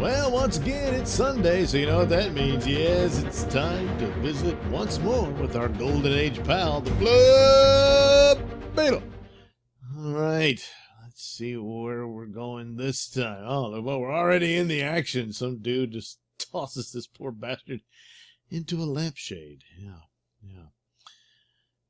Well, once again, it's Sunday, so you know what that means. Yes, it's time to visit once more with our Golden Age pal, the Blue Beetle. All right, let's see where we're going this time. Oh, well, we're already in the action. Some dude just tosses this poor bastard into a lampshade. Yeah.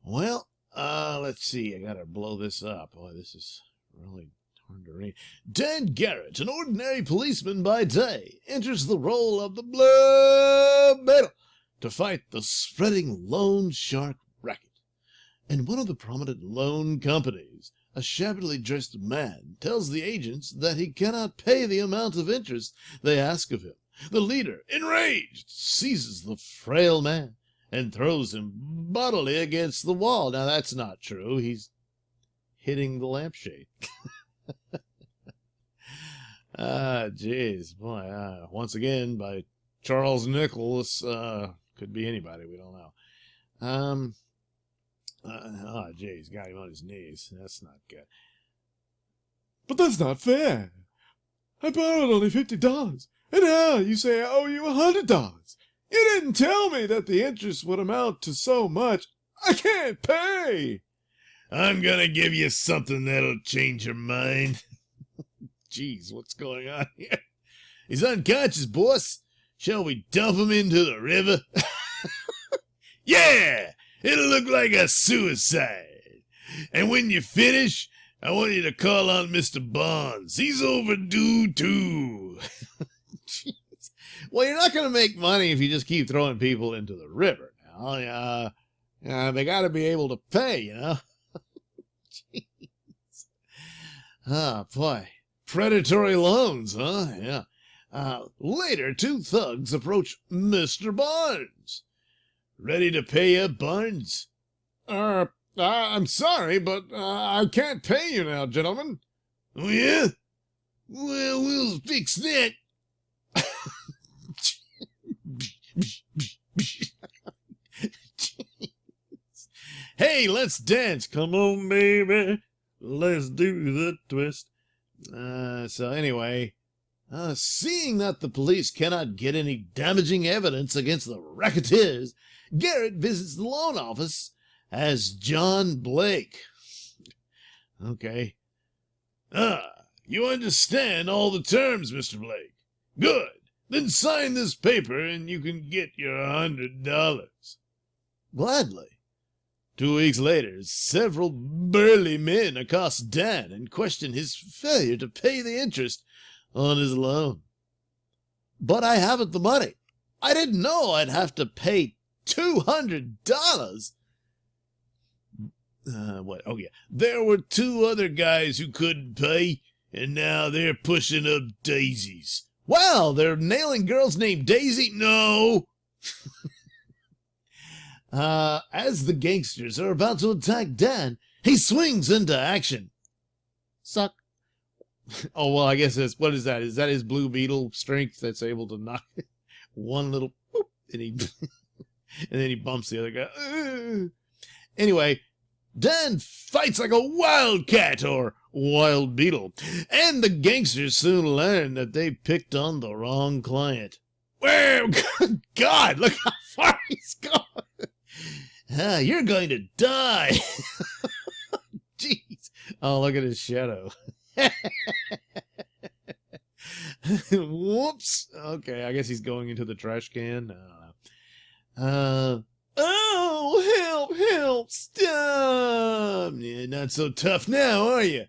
Well, let's see. I gotta blow this up. Boy, this is really hard to read. Dan Garrett, an ordinary policeman by day, enters the role of the Blue Beetle to fight the spreading loan shark racket. In one of the prominent loan companies, a shabbily dressed man tells the agents that he cannot pay the amount of interest they ask of him. The leader, enraged, seizes the frail man and throws him bodily against the wall. Now, that's not true. He's hitting the lampshade. Jeez, boy. Once again, by Charles Nichols. Could be anybody, we don't know. Jeez, got him on his knees. That's not good. But that's not fair. I borrowed only $50, and now you say I owe you $100. You didn't tell me that the interest would amount to so much. I can't pay. I'm gonna give you something that'll change your mind. Jeez, what's going on here? He's unconscious, boss. Shall we dump him into the river? Yeah, it'll look like a suicide. And when you finish, I want you to call on Mr. Bonds. He's overdue, too. Jeez. Well, you're not going to make money if you just keep throwing people into the river. Now, they got to be able to pay, you know. Jeez. Oh, boy. Predatory loans, huh? Yeah. Later, two thugs approach Mr. Barnes. Ready to pay up, Barnes? I'm sorry, but I can't pay you now, gentlemen. Oh, yeah? Well, we'll fix that. Hey, let's dance. Come on, baby. Let's do the twist. So anyway, seeing that the police cannot get any damaging evidence against the racketeers, Garrett visits the loan office as John Blake. Okay. You understand all the terms, Mr. Blake. Good. Then sign this paper and you can get your $100. Gladly. 2 weeks later, several burly men accost Dan and question his failure to pay the interest on his loan. But I haven't the money. I didn't know I'd have to pay $200. What? Oh, yeah. There were 2 other guys who couldn't pay, and now they're pushing up daisies. Wow, they're nailing girls named Daisy? No. As the gangsters are about to attack Dan, he swings into action. Suck. Oh, well, I guess that's, what is that? Is that his Blue Beetle strength that's able to knock one little, whoop, and then he bumps the other guy. Anyway, Dan fights like a wildcat or wild beetle, and the gangsters soon learn that they picked on the wrong client. Well, good God, look how far he's gone. You're going to die. Jeez. Oh, look at his shadow. Whoops. Okay, I guess he's going into the trash can. Oh, help, stop. Yeah, not so tough now, are you?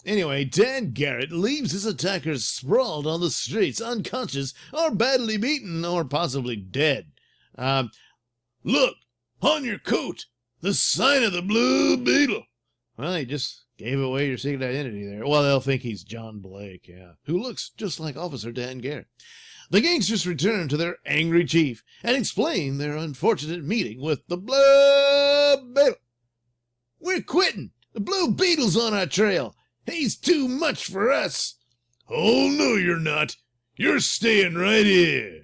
Anyway, Dan Garrett leaves his attackers sprawled on the streets, unconscious, or badly beaten, or possibly dead. Look, on your coat, the sign of the Blue Beetle. Well, he just gave away your secret identity there. Well, they'll think he's John Blake, yeah, who looks just like Officer Dan Garrett. The gangsters return to their angry chief and explain their unfortunate meeting with the Blue Beetle. We're quitting. The Blue Beetle's on our trail. He's too much for us. Oh, no, you're not. You're staying right here.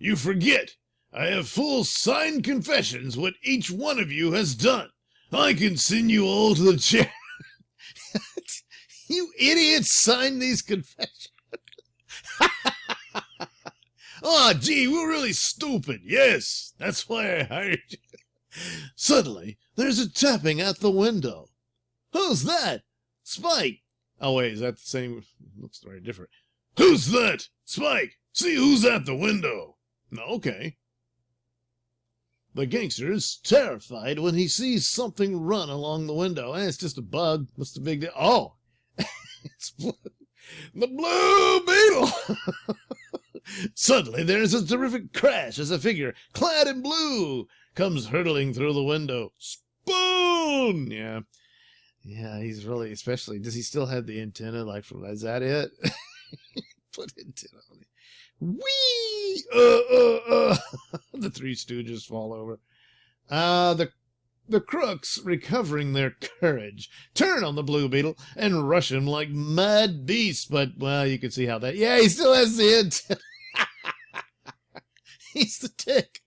You forget. I have full signed confessions what each one of you has done. I can send you all to the chair. You idiots signed these confessions. Oh, gee, we're really stupid. Yes, that's why I hired you. Suddenly, there's a tapping at the window. Who's that? Spike. Oh, wait, is that the same? Looks very different. Who's that? Spike. See who's at the window. Okay. The gangster is terrified when he sees something run along the window. It's just a bug. What's the big deal? Oh, it's the Blue Beetle. Suddenly, there's a terrific crash as a figure clad in blue comes hurtling through the window. Spoon! Yeah, he's really, especially, does he still have the antenna, like, from, is that it? Put antenna on it. Whee! The Three Stooges fall over. The crooks, recovering their courage, turn on the Blue Beetle and rush him like mad beasts. But, well, you can see how that... Yeah, he still has the antenna. He's the tick.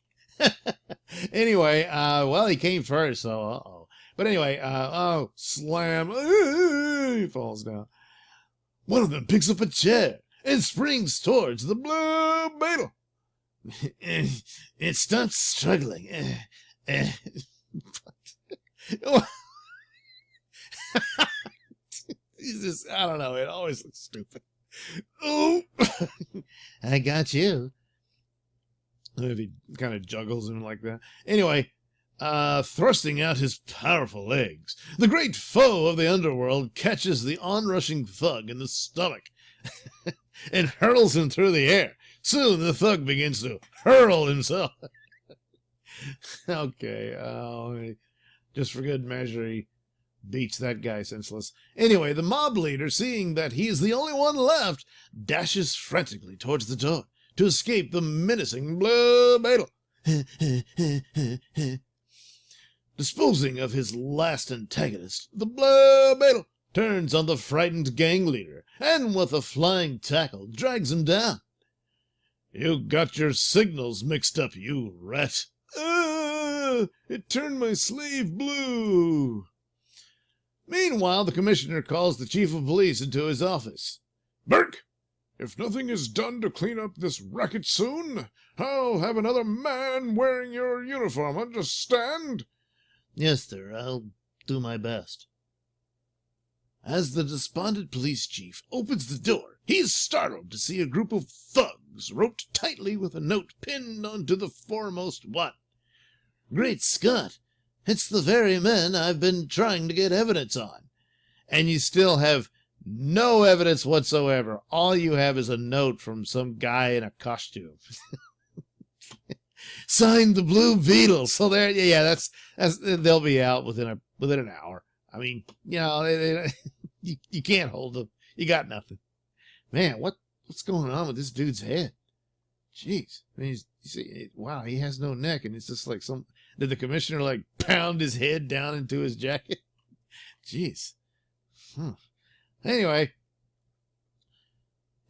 Anyway, well, he came first, so uh-oh. But anyway, slam. He falls down. One of them picks up a chair and springs towards the Blue Beetle. It stops struggling. Jesus, I don't know. It always looks stupid. Oh, I got you. If he kind of juggles him like that. Anyway, thrusting out his powerful legs, the great foe of the underworld catches the onrushing thug in the stomach and hurls him through the air. Soon the thug begins to hurl himself. Okay, just for good measure, he beats that guy senseless. Anyway, the mob leader, seeing that he is the only one left, dashes frantically towards the door to escape the menacing Blue Beetle. Disposing of his last antagonist, the Blue Beetle turns on the frightened gang leader, and with a flying tackle drags him down. You got your signals mixed up, you rat. It turned my sleeve blue. Meanwhile, the commissioner calls the chief of police into his office. Burke, if nothing is done to clean up this racket soon, I'll have another man wearing your uniform, understand? Yes, sir, I'll do my best. As the despondent police chief opens the door, he is startled to see a group of thugs roped tightly with a note pinned onto the foremost one. Great Scott! It's the very men I've been trying to get evidence on. And you still have no evidence whatsoever. All you have is a note from some guy in a costume. Signed the Blue Beetle. So there, yeah, that's they'll be out within an hour. I mean, you know, you can't hold them. You got nothing. Man, what's going on with this dude's head? Jeez, I mean, you see, wow, he has no neck, and it's just like did the commissioner like pound his head down into his jacket? Jeez. Anyway,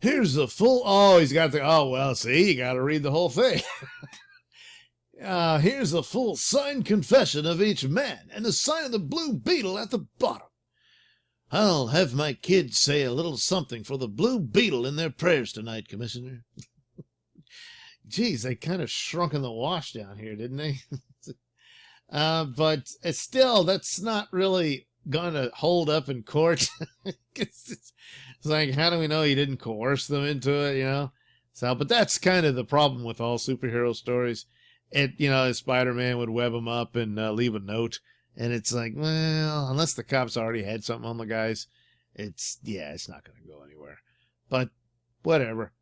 here's the full, he's got well, see, you got to read the whole thing. Here's the full signed confession of each man, and the sign of the Blue Beetle at the bottom. I'll have my kids say a little something for the Blue Beetle in their prayers tonight, Commissioner. Geez, they kind of shrunk in the wash down here, didn't they? But it's still, that's not really going to hold up in court. It's like, how do we know you didn't coerce them into it, you know? So, but that's kind of the problem with all superhero stories. Spider-Man would web them up and leave a note. And it's like, well, unless the cops already had something on the guys, it's not going to go anywhere. But whatever.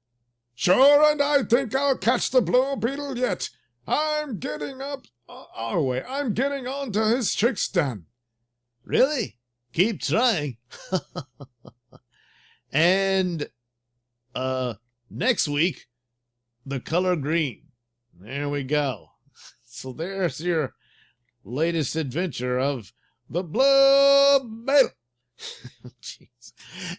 Sure, and I think I'll catch the Blue Beetle yet. I'm getting up our way. I'm getting on to his chicks' den. Really? Keep trying. And next week, the color green. There we go. So there's your latest adventure of the Blue Beetle. Jeez.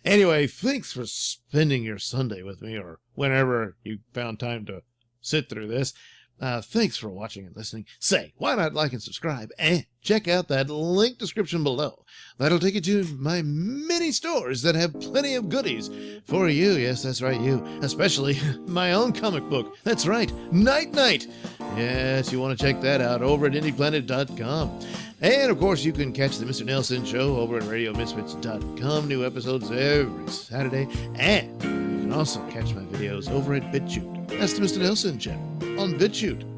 Anyway, thanks for spending your Sunday with me, or whenever you found time to sit through this. Thanks for watching and listening. Say, why not like and subscribe and check out that link description below. That'll take you to my many stores that have plenty of goodies for you. Yes, that's right, you. Especially my own comic book. That's right, Night Night. Yes, you want to check that out over at indieplanet.com. And, of course, you can catch the Mr. Nailsin Show over at radiomisfits.com. New episodes every Saturday. And you can also catch my videos over at BitChute. That's the Mr. Nailsin channel on BitChute.